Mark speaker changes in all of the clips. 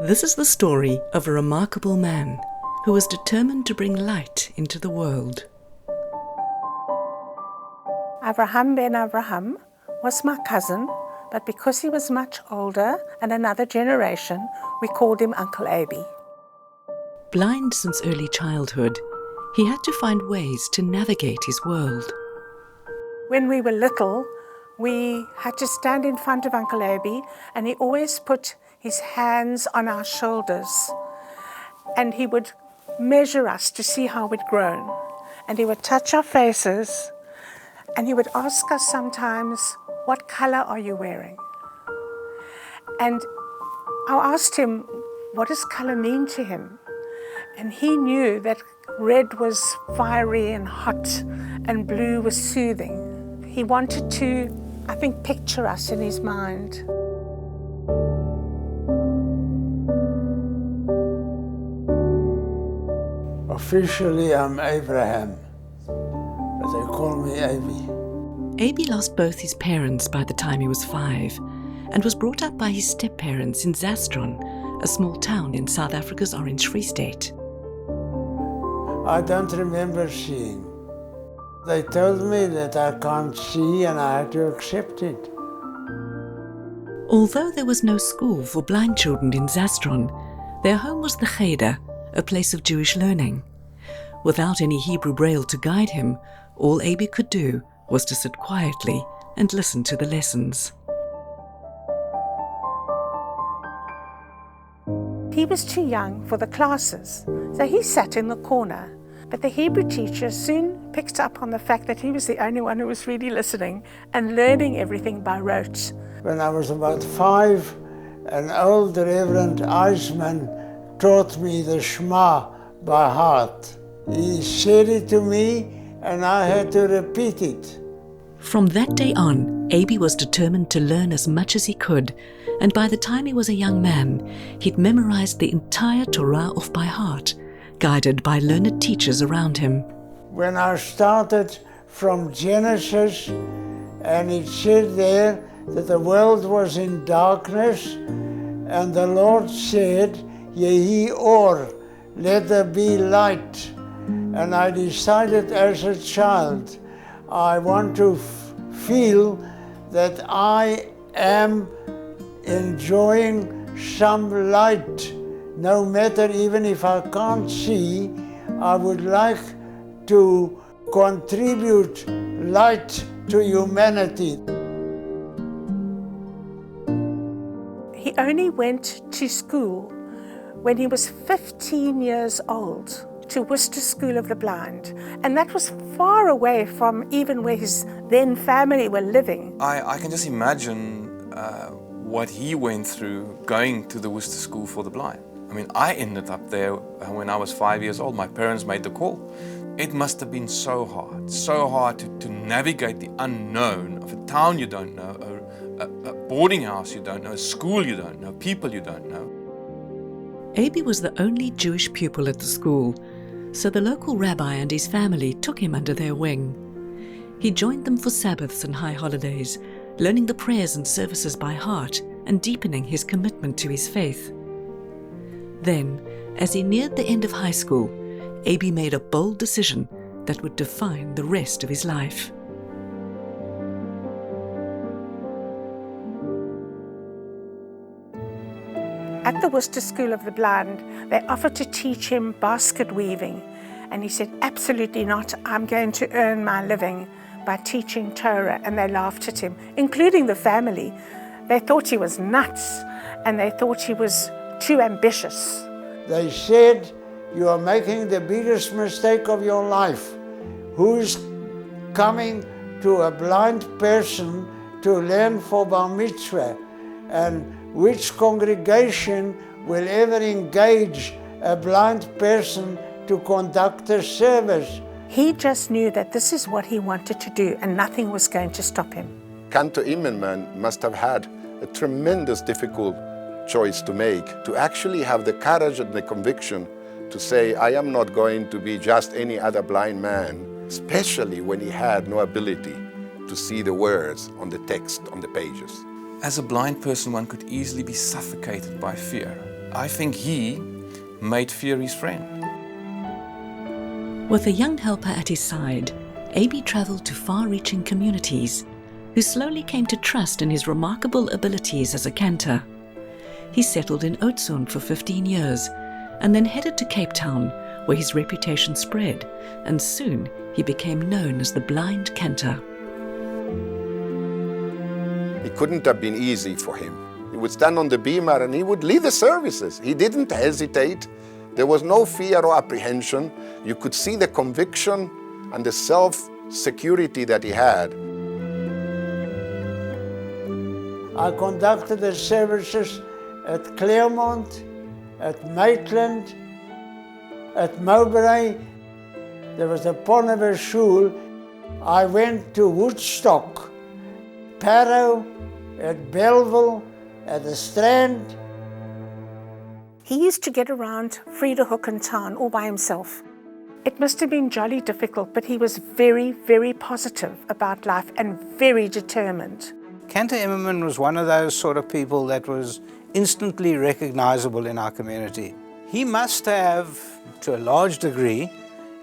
Speaker 1: This is the story of a remarkable man who was determined to bring light into the world.
Speaker 2: Abraham ben Abraham was my cousin, but because he was much older and another generation, we called him Uncle Abi.
Speaker 1: Blind since early childhood, he had to find ways to navigate his world.
Speaker 2: When we were little, we had to stand in front of Uncle Abi, and he always put his hands on our shoulders, and he would measure us to see how we'd grown. And he would touch our faces, and he would ask us sometimes, "What color are you wearing?" And I asked him, what does color mean to him? And he knew that red was fiery and hot, and blue was soothing. He wanted to, I think, picture us in his mind.
Speaker 3: Officially, I'm Abraham, but they call me Abi.
Speaker 1: Abi lost both his parents by the time he was 5 and was brought up by his step-parents in Zastron, a small town in South Africa's Orange Free State.
Speaker 3: I don't remember seeing. They told me that I can't see and I had to accept it.
Speaker 1: Although there was no school for blind children in Zastron, their home was the Cheder, a place of Jewish learning. Without any Hebrew Braille to guide him, all Abi could do was to sit quietly and listen to the lessons.
Speaker 2: He was too young for the classes, so he sat in the corner. But the Hebrew teacher soon picked up on the fact that he was the only one who was really listening and learning everything by rote.
Speaker 3: When I was about 5, an old Reverend Eisman taught me the Shema by heart. He said it to me and I had to repeat it.
Speaker 1: From that day on, Abi was determined to learn as much as he could, and by the time he was a young man, he'd memorized the entire Torah off by heart, guided by learned teachers around him.
Speaker 3: When I started from Genesis, and it said there that the world was in darkness, and the Lord said, Yehi or, let there be light. And I decided as a child, I want to feel that I am enjoying some light. No matter, even if I can't see, I would like to contribute light to humanity.
Speaker 2: He only went to school when he was 15 years old, to Worcester School of the Blind, and that was far away from even where his then family were living.
Speaker 4: I can just imagine what he went through going to the Worcester School for the Blind. I mean, I ended up there when I was 5 years old. My parents made the call. It must have been so hard to navigate the unknown of a town you don't know, a boarding house you don't know, a school you don't know, people you don't know.
Speaker 1: Abi was the only Jewish pupil at the school, so the local rabbi and his family took him under their wing. He joined them for Sabbaths and high holidays, learning the prayers and services by heart and deepening his commitment to his faith. Then, as he neared the end of high school, Abi made a bold decision that would define the rest of his life.
Speaker 2: At the Worcester School of the Blind, they offered to teach him basket weaving, and he said, absolutely not, I'm going to earn my living by teaching Torah, and they laughed at him, including the family. They thought he was nuts, and they thought he was too ambitious.
Speaker 3: They said, you are making the biggest mistake of your life. Who's coming to a blind person to learn for bar mitzvah? And which congregation will ever engage a blind person to conduct a service?
Speaker 2: He just knew that this is what he wanted to do, and nothing was going to stop him.
Speaker 5: Cantor Immerman must have had a tremendous difficult choice to make, to actually have the courage and the conviction to say, I am not going to be just any other blind man, especially when he had no ability to see the words on the text, on the pages.
Speaker 4: As a blind person, one could easily be suffocated by fear. I think he made fear his friend.
Speaker 1: With a young helper at his side, Aby travelled to far-reaching communities who slowly came to trust in his remarkable abilities as a cantor. He settled in Oudtshoorn for 15 years and then headed to Cape Town, where his reputation spread, and soon he became known as the blind cantor.
Speaker 5: It couldn't have been easy for him. He would stand on the beamer and he would lead the services. He didn't hesitate. There was no fear or apprehension. You could see the conviction and the self-security that he had.
Speaker 3: I conducted the services at Claremont, at Maitland, at Mowbray. There was a Ponnever School. I went to Woodstock, Parow, at Belleville, at the Strand.
Speaker 2: He used to get around Vredehoek in town all by himself. It must have been jolly difficult, but he was very, very positive about life and very determined.
Speaker 6: Cantor Immerman was one of those sort of people that was instantly recognizable in our community. He must have, to a large degree,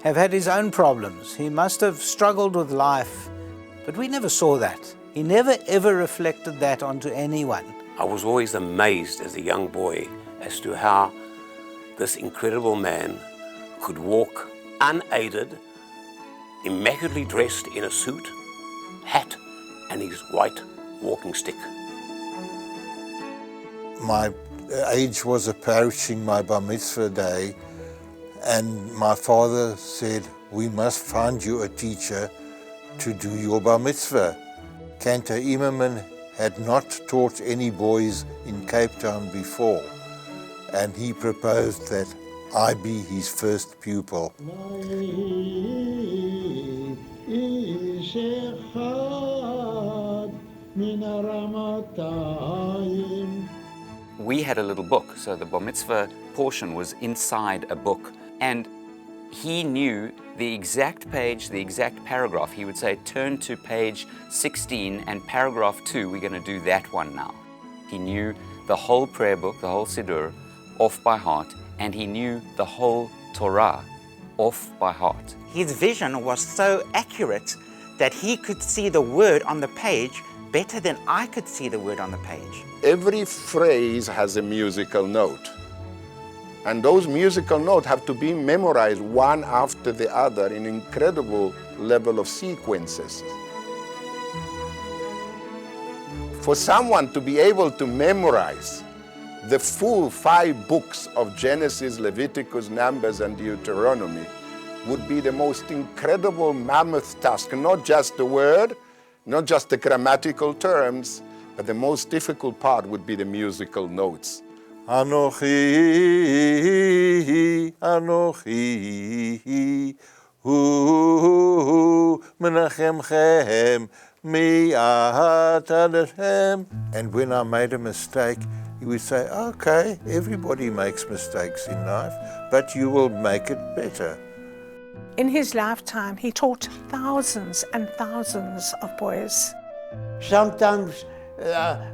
Speaker 6: have had his own problems. He must have struggled with life, but we never saw that. He never ever reflected that onto anyone.
Speaker 7: I was always amazed as a young boy as to how this incredible man could walk unaided, immaculately dressed in a suit, hat, and his white walking stick.
Speaker 8: My age was approaching my bar mitzvah day, and my father said, "We must find you a teacher to do your bar mitzvah." Cantor Immerman had not taught any boys in Cape Town before, and he proposed that I be his first pupil.
Speaker 9: We had a little book, so the bar mitzvah portion was inside a book, and he knew the exact page, the exact paragraph. He would say, turn to page 16 and paragraph 2, we're going to do that one now. He knew the whole prayer book, the whole Siddur, off by heart, and he knew the whole Torah off by heart.
Speaker 10: His vision was so accurate that he could see the word on the page better than I could see the word on the page.
Speaker 5: Every phrase has a musical note. And those musical notes have to be memorized one after the other in incredible level of sequences. For someone to be able to memorize the full 5 books of Genesis, Leviticus, Numbers, and Deuteronomy would be the most incredible mammoth task. Not just the word, not just the grammatical terms, but the most difficult part would be the musical notes. Anochi,
Speaker 8: Anochi, Hu Menachemchem, Mi'at Adeshem. And when I made a mistake, he would say, "Okay, everybody makes mistakes in life, but you will make it better."
Speaker 2: In his lifetime, he taught thousands and thousands of boys.
Speaker 3: Sometimes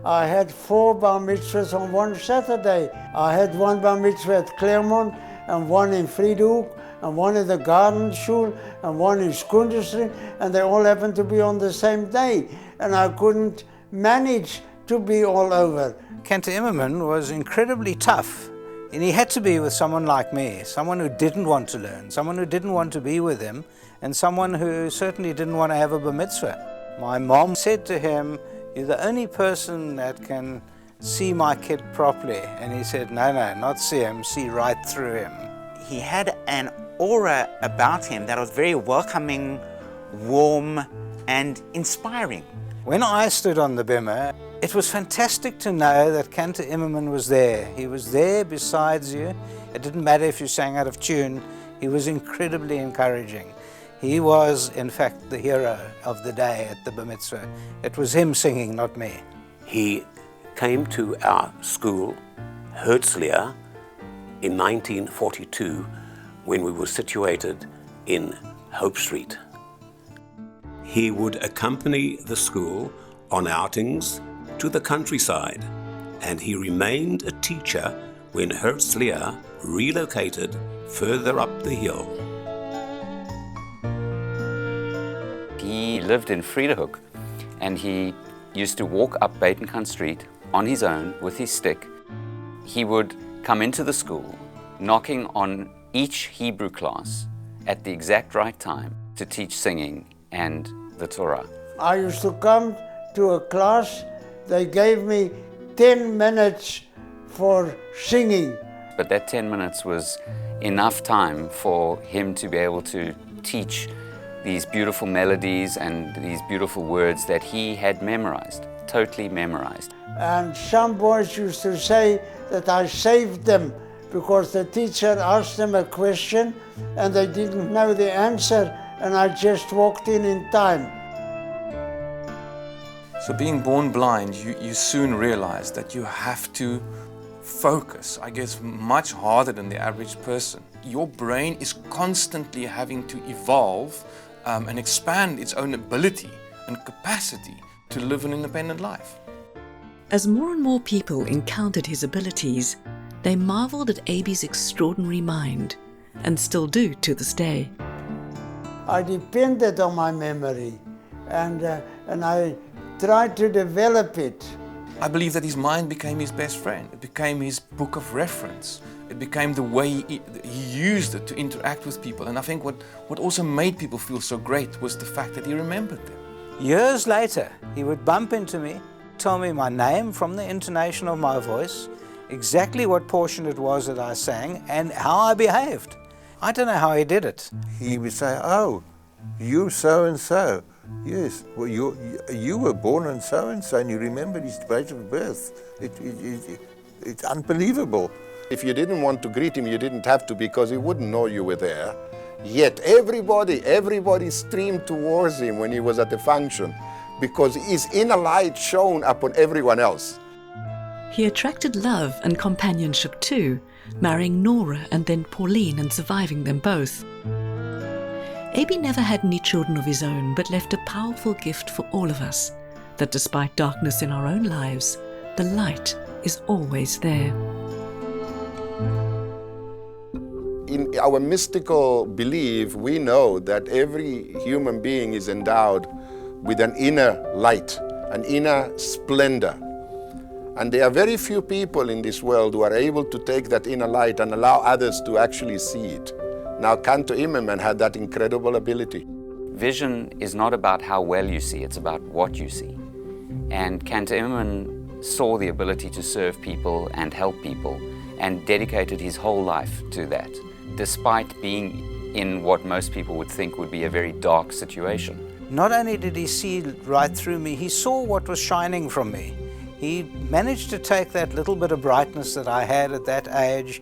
Speaker 3: I had 4 bar mitzvahs on one Saturday. I had one bar mitzvah at Claremont, and one in Vredehoek, and one in the Garden School, and one in Skunderstream, and they all happened to be on the same day, and I couldn't manage to be all over.
Speaker 6: Cantor Immerman was incredibly tough, and he had to be with someone like me, someone who didn't want to learn, someone who didn't want to be with him, and someone who certainly didn't want to have a bar mitzvah. My mom said to him, "You're the only person that can see my kid properly." And he said, "No, not see him, see right through him."
Speaker 10: He had an aura about him that was very welcoming, warm, and inspiring.
Speaker 6: When I stood on the bimmer, it was fantastic to know that Cantor Immerman was there. He was there besides you. It didn't matter if you sang out of tune. He was incredibly encouraging. He was, in fact, the hero of the day at the bar mitzvah. It was him singing, not me.
Speaker 7: He came to our school, Herzliya, in 1942, when we were situated in Hope Street. He would accompany the school on outings to the countryside, and he remained a teacher when Herzliya relocated further up the hill.
Speaker 9: He lived in Friedehoek, and he used to walk up Batenkant Street on his own with his stick. He would come into the school, knocking on each Hebrew class at the exact right time to teach singing and the Torah.
Speaker 3: I used to come to a class, they gave me 10 minutes for singing.
Speaker 9: But that 10 minutes was enough time for him to be able to teach these beautiful melodies and these beautiful words that he had memorized, totally memorized.
Speaker 3: And some boys used to say that I saved them because the teacher asked them a question and they didn't know the answer, and I just walked in time.
Speaker 4: So being born blind, you soon realize that you have to focus, I guess, much harder than the average person. Your brain is constantly having to evolve and expand its own ability and capacity to live an independent life.
Speaker 1: As more and more people encountered his abilities, they marveled at Abi's extraordinary mind, and still do to this day.
Speaker 3: I depended on my memory, and I tried to develop it.
Speaker 4: I believe that his mind became his best friend. It became his book of reference. It became the way he used it to interact with people. And I think what also made people feel so great was the fact that he remembered them.
Speaker 6: Years later, he would bump into me, tell me my name from the intonation of my voice, exactly what portion it was that I sang, and how I behaved. I don't know how he did it.
Speaker 8: He would say, "Oh, you so-and-so. Yes, well, you were born on so-and-so, and you remember his date of birth. It's unbelievable."
Speaker 5: If you didn't want to greet him, you didn't have to, because he wouldn't know you were there. Yet everybody streamed towards him when he was at the function, because his inner light shone upon everyone else.
Speaker 1: He attracted love and companionship too, marrying Nora and then Pauline and surviving them both. Abi never had any children of his own, but left a powerful gift for all of us, that despite darkness in our own lives, the light is always there.
Speaker 5: In our mystical belief, we know that every human being is endowed with an inner light, an inner splendor. And there are very few people in this world who are able to take that inner light and allow others to actually see it. Now, Cantor Immerman had that incredible ability.
Speaker 9: Vision is not about how well you see, it's about what you see. And Cantor Immerman saw the ability to serve people and help people, and dedicated his whole life to that, despite being in what most people would think would be a very dark situation.
Speaker 6: Not only did he see right through me, he saw what was shining from me. He managed to take that little bit of brightness that I had at that age,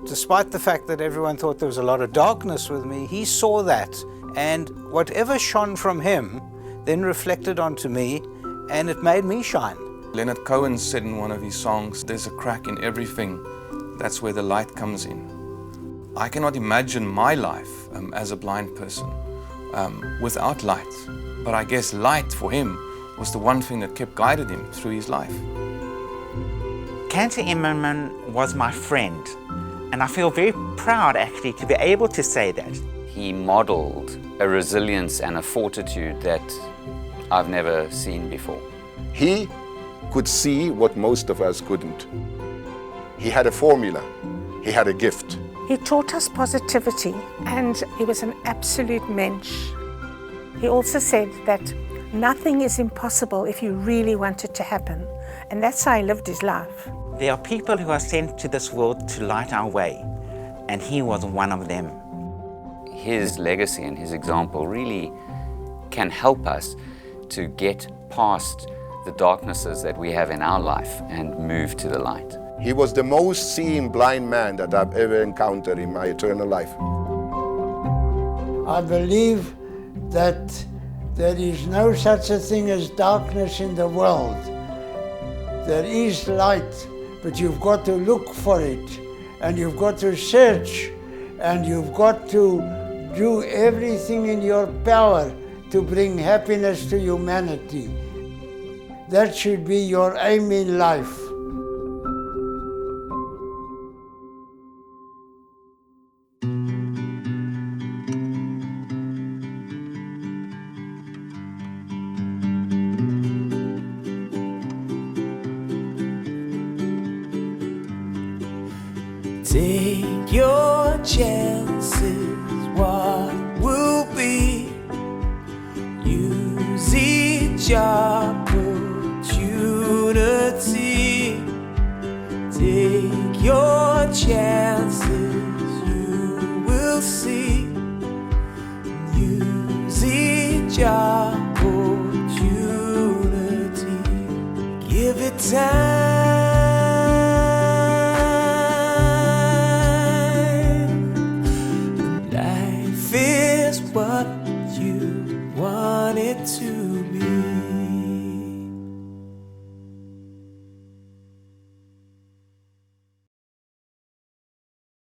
Speaker 6: despite the fact that everyone thought there was a lot of darkness with me. He saw that, and whatever shone from him then reflected onto me, and it made me shine.
Speaker 4: Leonard Cohen said in one of his songs, "There's a crack in everything. That's where the light comes in." I cannot imagine my life as a blind person without light. But I guess light for him was the one thing that kept guiding him through his life.
Speaker 10: Cantor Immerman was my friend, and I feel very proud actually to be able to say that.
Speaker 9: He modeled a resilience and a fortitude that I've never seen before.
Speaker 5: He could see what most of us couldn't. He had a formula. He had a gift.
Speaker 2: He taught us positivity, and he was an absolute mensch. He also said that nothing is impossible if you really want it to happen, and that's how he lived his life.
Speaker 10: There are people who are sent to this world to light our way, and he was one of them.
Speaker 9: His legacy and his example really can help us to get past the darknesses that we have in our life and move to the light.
Speaker 5: He was the most seeing blind man that I've ever encountered in my eternal life.
Speaker 3: I believe that there is no such a thing as darkness in the world. There is light, but you've got to look for it, and you've got to search, and you've got to do everything in your power to bring happiness to humanity. That should be your aim in life.
Speaker 11: chances, what will be. Use each opportunity. Take your chances, you will see. Use each opportunity. Give it time.